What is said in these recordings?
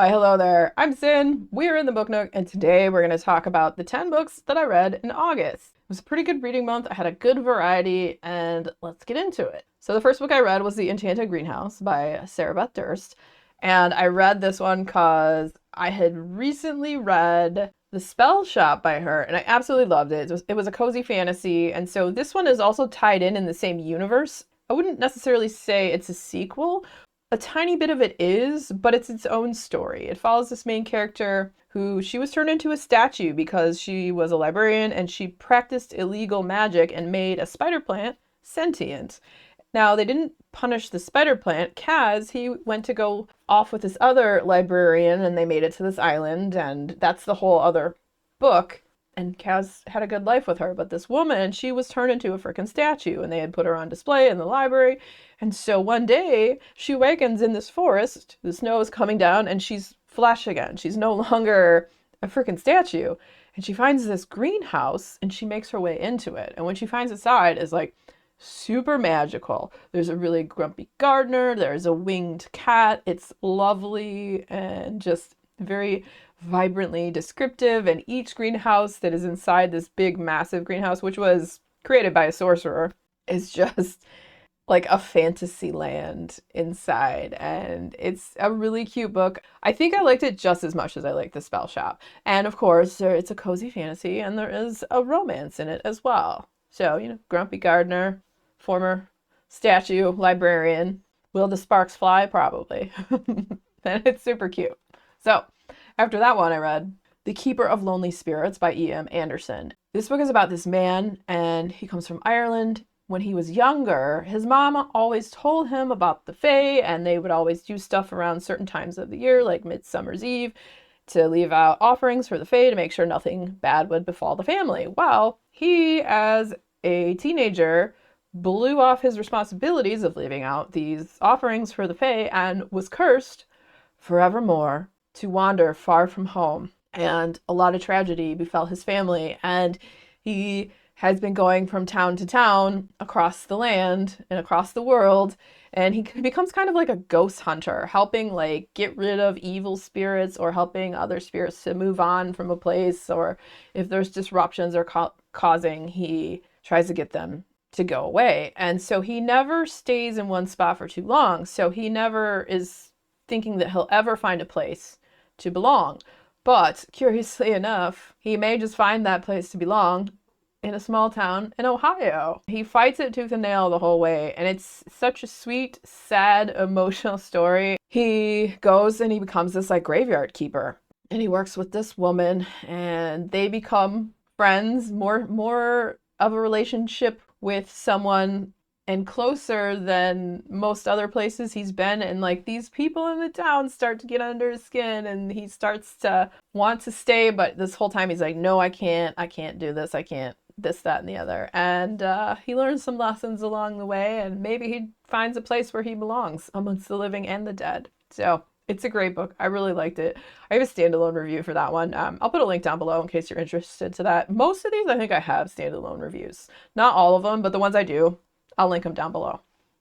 Why, hello there. I'm Sin. We're in the Book Nook, and today we're going to talk about the 10 books that I read in August. It was a pretty good reading month. I had a good variety, and let's get into it. So, the first book I read was The Enchanted Greenhouse by Sarah Beth Durst. And I read this one because I had recently read The Spell Shop by her, and I absolutely loved it. It was a cozy fantasy, and so this one is also tied in the same universe. I wouldn't necessarily say it's a sequel. A tiny bit of it is, but it's its own story. It follows this main character who she was turned into a statue because she was a librarian and she practiced illegal magic and made a spider plant sentient. Now, they didn't punish the spider plant. Kaz, he went to go off with this other librarian and they made it to this island, and that's the whole other book. And Kaz had a good life with her, but this woman, she was turned into a freaking statue and they had put her on display in the library. And so one day she awakens in this forest, the snow is coming down, and she's flesh again. She's no longer a freaking statue. And she finds this greenhouse and she makes her way into it. And when she finds inside, it's like super magical. There's a really grumpy gardener, there's a winged cat. It's lovely and just very vibrantly descriptive, and each greenhouse that is inside this big massive greenhouse, which was created by a sorcerer, is just like a fantasy land inside, and it's a really cute book. I think I liked it just as much as I liked The Spell Shop, and of course it's a cozy fantasy and there is a romance in it as well. So, grumpy gardener, former statue, librarian. Will the sparks fly? Probably. And it's super cute. So after that one, I read The Keeper of Lonely Spirits by E.M. Anderson. This book is about this man, and he comes from Ireland. When he was younger, his mom always told him about the Fae, and they would always do stuff around certain times of the year, like Midsummer's Eve, to leave out offerings for the Fae to make sure nothing bad would befall the family. Well, he, as a teenager, blew off his responsibilities of leaving out these offerings for the Fae and was cursed forevermore to wander far from home. And a lot of tragedy befell his family, and he has been going from town to town across the land and across the world, and he becomes kind of like a ghost hunter, helping like get rid of evil spirits or helping other spirits to move on from a place, or if there's disruptions or causing, he tries to get them to go away. And so he never stays in one spot for too long, so he never is thinking that he'll ever find a place to belong. But curiously enough, he may just find that place to belong in a small town in Ohio. He fights it tooth and nail the whole way, and it's such a sweet, sad, emotional story. He goes and he becomes this like graveyard keeper, and he works with this woman, and they become friends, more of a relationship with someone and closer than most other places he's been. And like these people in the town start to get under his skin, and he starts to want to stay, but this whole time he's like, no, I can't do this, I can't this, that, and the other. And he learns some lessons along the way, and maybe he finds a place where he belongs amongst the living and the dead. So it's a great book. I really liked it. I have a standalone review for that one. I'll put a link down below in case you're interested to that. Most of these I think I have standalone reviews. Not all of them, but the ones I do, I'll link them down below.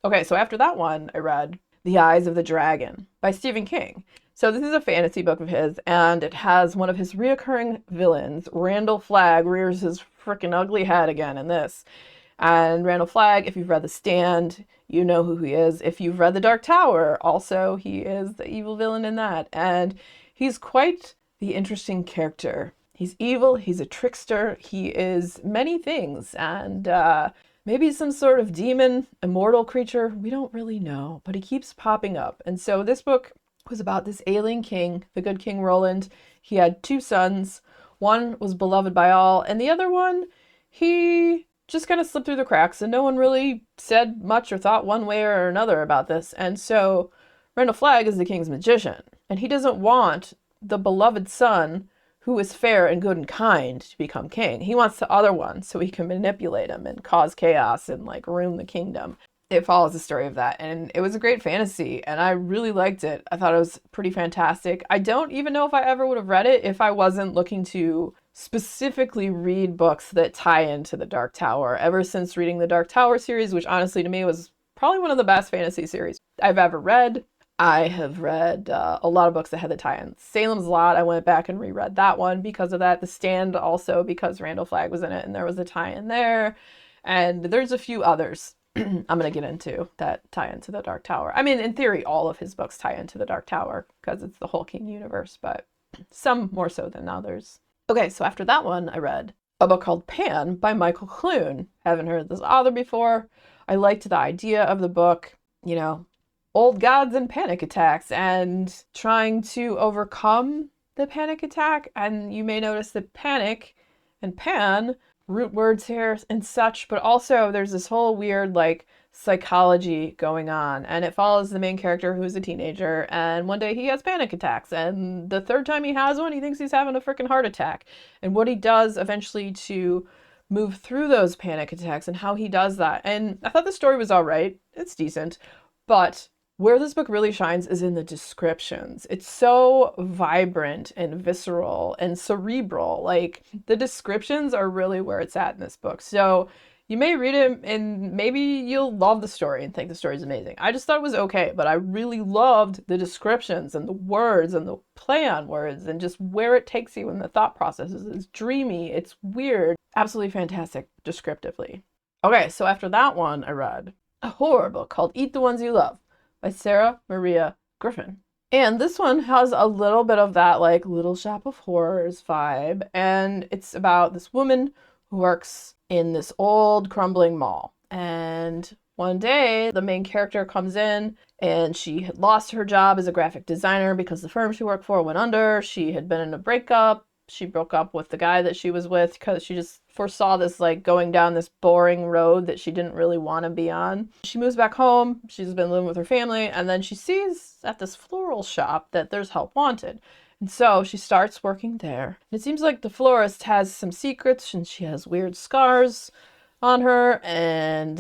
Okay, so after that one, I read The Eyes of the Dragon by Stephen King. So this is a fantasy book of his, and it has one of his reoccurring villains. Randall Flagg rears his freaking ugly head again in this. And Randall Flagg, if you've read The Stand, you know who he is. If you've read The Dark Tower, also he is the evil villain in that. And he's quite the interesting character. He's evil, he's a trickster, he is many things, and maybe some sort of demon, immortal creature, we don't really know, but he keeps popping up. And so this book was about this ailing king, the good King Roland. He had two sons. One was beloved by all, and the other one, he just kind of slipped through the cracks, and no one really said much or thought one way or another about this. And so Randall Flagg is the king's magician, and he doesn't want the beloved son, who is fair and good and kind, to become king. He wants the other one so he can manipulate him and cause chaos and like ruin the kingdom. It follows the story of that, and it was a great fantasy, and I really liked it. I thought it was pretty fantastic. I don't even know if I ever would have read it if I wasn't looking to specifically read books that tie into the Dark Tower. Ever since reading the Dark Tower series, which honestly to me was probably one of the best fantasy series I've ever read, I have read a lot of books that had the tie-in. Salem's Lot, I went back and reread that one because of that. The Stand also because Randall Flagg was in it and there was a tie-in there. And there's a few others I'm going to get into that tie into the Dark Tower. I mean, in theory, all of his books tie into the Dark Tower because it's the whole King universe, but some more so than others. Okay, so after that one, I read a book called Pan by Michael Clune. Haven't heard this author before. I liked the idea of the book, you know, old gods and panic attacks and trying to overcome the panic attack. And you may notice that panic and pan, root words here and such, but also there's this whole weird like psychology going on, and it follows the main character who's a teenager, and one day he has panic attacks, and the third time he has one he thinks he's having a freaking heart attack, and what he does eventually to move through those panic attacks and how he does that. And I thought the story was all right, it's decent, but where this book really shines is in the descriptions. It's so vibrant and visceral and cerebral. Like, the descriptions are really where it's at in this book. So you may read it and maybe you'll love the story and think the story's amazing. I just thought it was okay, but I really loved the descriptions and the words and the play on words and just where it takes you in the thought processes. It's dreamy, it's weird, absolutely fantastic descriptively. Okay, so after that one, I read a horror book called Eat the Ones You Love by Sarah Maria Griffin. And this one has a little bit of that like Little Shop of Horrors vibe. And it's about this woman who works in this old crumbling mall. And one day the main character comes in and she had lost her job as a graphic designer because the firm she worked for went under. She had been in a breakup. She broke up with the guy that she was with because she just foresaw this like going down this boring road that she didn't really want to be on. She moves back home. She's been living with her family, and then she sees at this floral shop that there's help wanted. And so she starts working there. It seems like the florist has some secrets and she has weird scars on her, and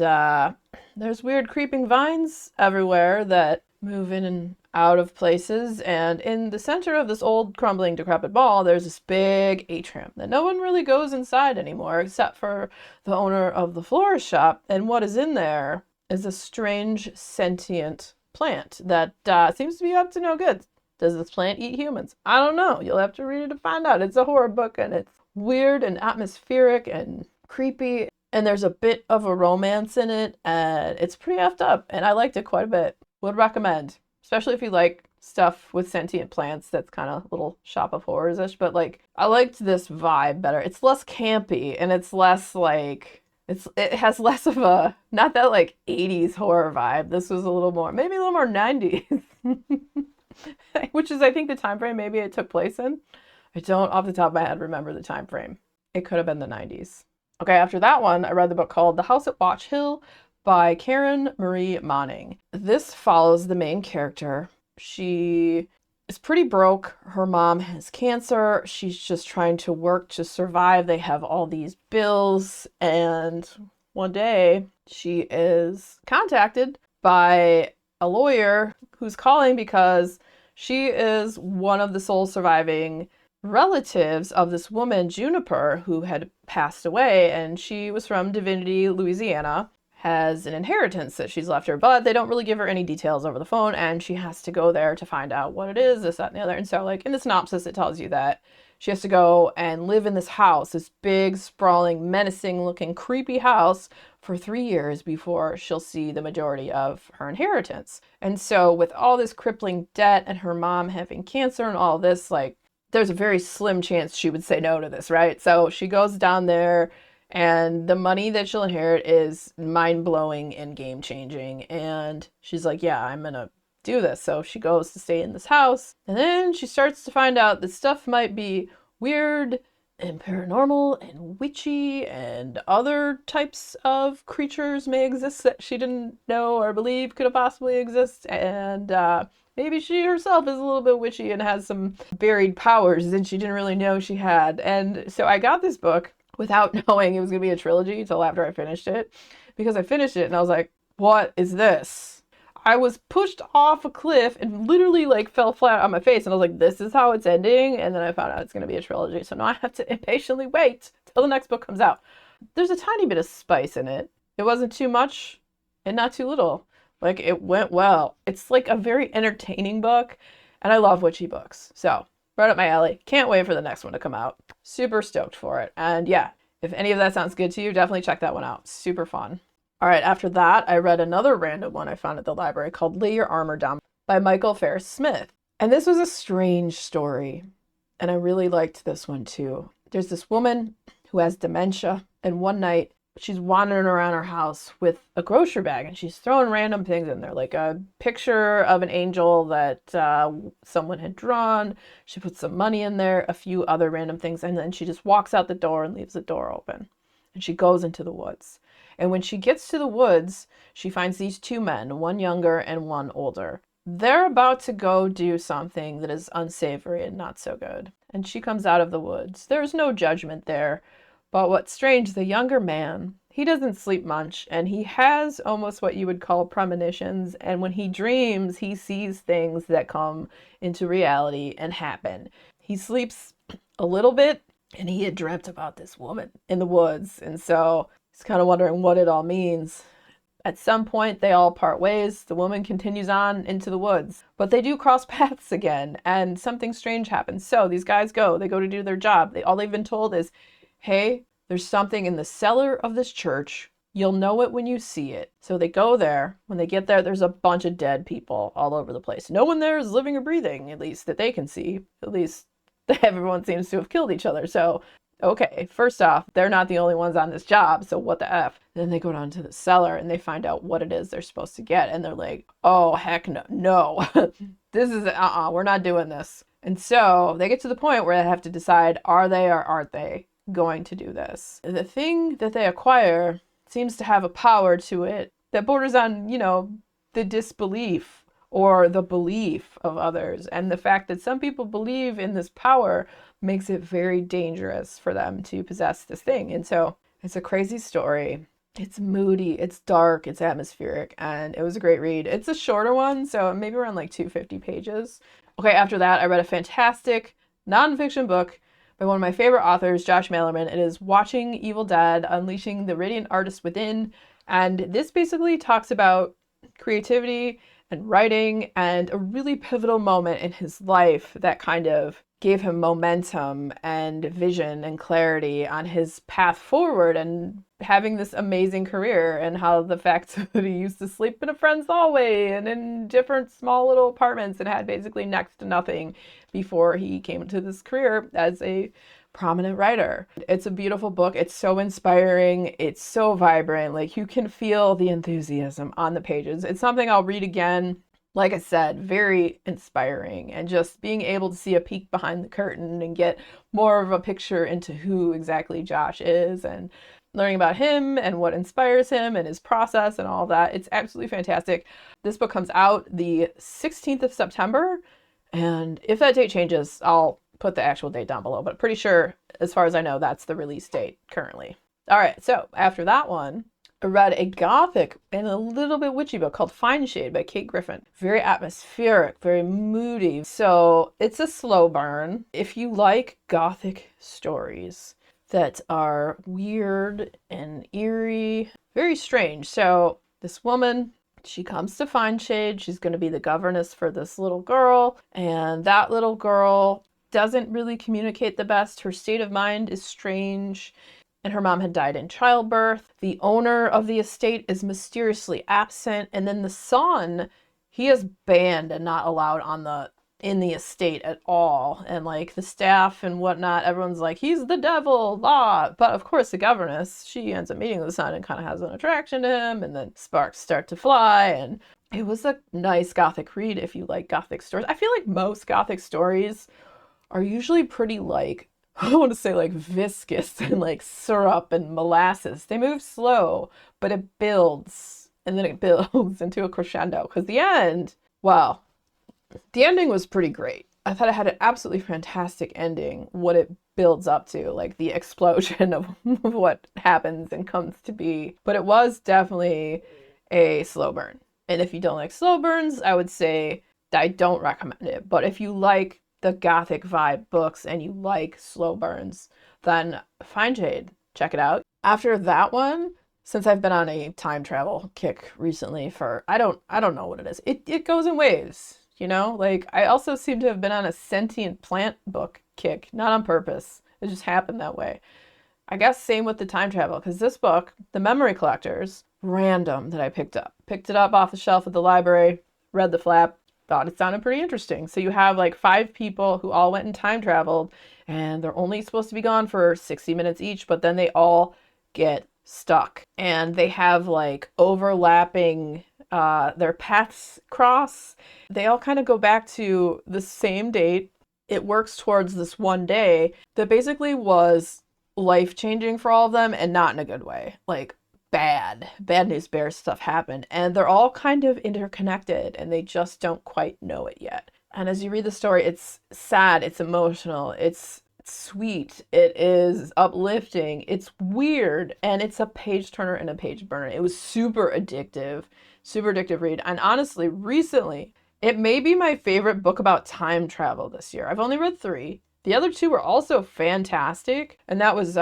there's weird creeping vines everywhere that move in and out of places, and in the center of this old crumbling decrepit mall there's this big atrium that no one really goes inside anymore except for the owner of the florist shop, and what is in there is a strange sentient plant that seems to be up to no good. Does this plant eat humans? I don't know. You'll have to read it to find out. It's a horror book and it's weird and atmospheric and creepy, and there's a bit of a romance in it, and it's pretty effed up, and I liked it quite a bit. Would recommend, especially if you like stuff with sentient plants that's kind of Little Shop of Horrors-ish, but like I liked this vibe better. It's less campy and it's less like it has less of a, not that like 80s horror vibe. This was a little more, maybe a little more 90s. Which is I think the time frame maybe it took place in. I don't off the top of my head remember the time frame. It could have been the 90s. Okay, after that one, I read the book called The House at Watch Hill by Karen Marie Monning. This follows the main character. She is pretty broke. Her mom has cancer. She's just trying to work to survive. They have all these bills, and one day she is contacted by a lawyer who's calling because she is one of the sole surviving relatives of this woman, Juniper, who had passed away, and she was from Divinity, Louisiana, has an inheritance that she's left her, but they don't really give her any details over the phone, and she has to go there to find out what it is, this, that, and the other. And so, like, in the synopsis, it tells you that she has to go and live in this house, this big, sprawling, menacing-looking, creepy house for 3 years before she'll see the majority of her inheritance. And so, with all this crippling debt and her mom having cancer and all this, like, there's a very slim chance she would say no to this, right? So she goes down there, and the money that she'll inherit is mind-blowing and game-changing. And she's like, yeah, I'm gonna do this. So she goes to stay in this house. And then she starts to find out that stuff might be weird and paranormal and witchy, and other types of creatures may exist that she didn't know or believe could possibly exist. And maybe she herself is a little bit witchy and has some buried powers that she didn't really know she had. And so I got this book without knowing it was going to be a trilogy until after I finished it, because I finished it and I was like, what is this? I was pushed off a cliff and literally like fell flat on my face, and I was like, this is how it's ending? And then I found out it's going to be a trilogy, so now I have to impatiently wait till the next book comes out. There's a tiny bit of spice in it. It wasn't too much and not too little, Like, it went well. It's like a very entertaining book, and I love witchy books. So, right up my alley. Can't wait for the next one to come out. Super stoked for it. And yeah, if any of that sounds good to you, definitely check that one out. Super fun. All right, after that, I read another random one I found at the library called Lay Your Armor Down by Michael Ferris Smith. And this was a strange story, and I really liked this one too. There's this woman who has dementia, and one night she's wandering around her house with a grocery bag, and she's throwing random things in there, like a picture of an angel that someone had drawn. She puts some money in there, a few other random things, and then she just walks out the door and leaves the door open. And she goes into the woods. And when she gets to the woods, she finds these two men, one younger and one older. They're about to go do something that is unsavory and not so good. And she comes out of the woods. There's no judgment there. But what's strange, the younger man, he doesn't sleep much, and he has almost what you would call premonitions. And when he dreams, he sees things that come into reality and happen. He sleeps a little bit, and he had dreamt about this woman in the woods. And so he's kind of wondering what it all means. At some point, they all part ways. The woman continues on into the woods, but they do cross paths again, and something strange happens. So these guys they go to do their job. All they've been told is, hey, there's something in the cellar of this church. You'll know it when you see it. So they go there. When they get there, there's a bunch of dead people all over the place. No one there is living or breathing, at least that they can see. At least everyone seems to have killed each other. So, okay, first off, they're not the only ones on this job, so what the F? Then they go down to the cellar and they find out what it is they're supposed to get. And they're like, oh, heck no. This is, we're not doing this. And so they get to the point where they have to decide, are they or aren't they going to do this? The thing that they acquire seems to have a power to it that borders on, the disbelief or the belief of others. And the fact that some people believe in this power makes it very dangerous for them to possess this thing. And so it's a crazy story. It's moody, it's dark, it's atmospheric, and it was a great read. It's a shorter one, so maybe around like 250 pages. Okay, after that, I read a fantastic nonfiction book by one of my favorite authors, Josh Malerman. It is Watching Evil Dead, Unleashing the Radiant Artist Within. And this basically talks about creativity and writing and a really pivotal moment in his life that kind of gave him momentum and vision and clarity on his path forward and having this amazing career, and how the fact that he used to sleep in a friend's hallway and in different small little apartments and had basically next to nothing before he came into this career as a prominent writer. It's a beautiful book. It's so inspiring. It's so vibrant. Like, you can feel the enthusiasm on the pages. It's something I'll read again. Like I said, very inspiring, and just being able to see a peek behind the curtain and get more of a picture into who exactly Josh is and learning about him and what inspires him and his process and all that. It's absolutely fantastic. This book comes out the 16th of September, and if that date changes, I'll put the actual date down below, but pretty sure, as far as I know, that's the release date currently. All right, so after that one, I read a gothic and a little bit witchy book called Fine Shade by Kate Griffin. Very atmospheric, very moody. So it's a slow burn. If you like gothic stories that are weird and eerie, very strange. So this woman, she comes to Fine Shade. She's going to be the governess for this little girl. And that little girl doesn't really communicate the best. Her state of mind is strange. And her mom had died in childbirth. The owner of the estate is mysteriously absent. And then the son, he is banned and not allowed in the estate at all. And like the staff and whatnot, everyone's like, he's the devil, blah. But of course the governess, she ends up meeting the son and kind of has an attraction to him. And then sparks start to fly. And it was a nice gothic read if you like gothic stories. I feel like most gothic stories are usually pretty like, I want to say like viscous and like syrup and molasses. They move slow, but it builds, and then it builds into a crescendo. Because the ending was pretty great. I thought it had an absolutely fantastic ending, what it builds up to, like the explosion of what happens and comes to be. But it was definitely a slow burn. And if you don't like slow burns, I would say I don't recommend it. But if you like the gothic vibe books and you like slow burns, then Fine Shade, check it out. After that one, since I've been on a time travel kick recently for I don't know what it is. It goes in waves, you know? Like I also seem to have been on a sentient plant book kick, not on purpose. It just happened that way. I guess same with the time travel, because this book, The Memory Collectors, random that I picked up. Picked it up off the shelf at the library, read the flap, thought it sounded pretty interesting. So you have like 5 people who all went and time traveled, and they're only supposed to be gone for 60 minutes each, but then they all get stuck. And they have like overlapping, their paths cross. They all kind of go back to the same date. It works towards this one day that basically was life changing for all of them and not in a good way. Like bad news bears stuff happened, and they're all kind of interconnected and they just don't quite know it yet. And as you read the story, it's sad, it's emotional, it's sweet, it is uplifting, it's weird, and it's a page turner and a page burner. It was super addictive read. And honestly, recently, it may be my favorite book about time travel this year. I've only read 3. The other 2 were also fantastic, and that was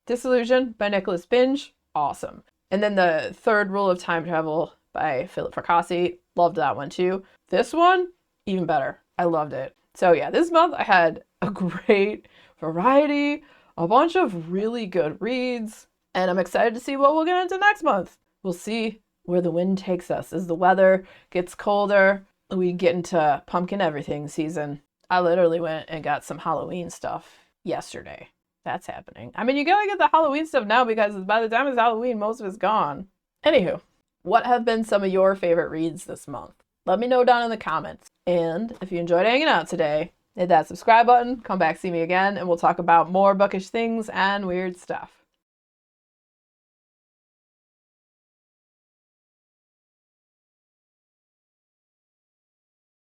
Disillusion by Nicholas Binge, awesome. And then the Third Rule of Time Travel by Philip Fracassi, loved that one too. This one, even better. I loved it. So yeah, this month I had a great variety, a bunch of really good reads, and I'm excited to see what we'll get into next month. We'll see where the wind takes us as the weather gets colder. We get into pumpkin everything season. I literally went and got some Halloween stuff yesterday. That's happening. I mean, you gotta get the Halloween stuff now because by the time it's Halloween, most of it's gone. Anywho, what have been some of your favorite reads this month? Let me know down in the comments. And if you enjoyed hanging out today, hit that subscribe button, come back, see me again, and we'll talk about more bookish things and weird stuff.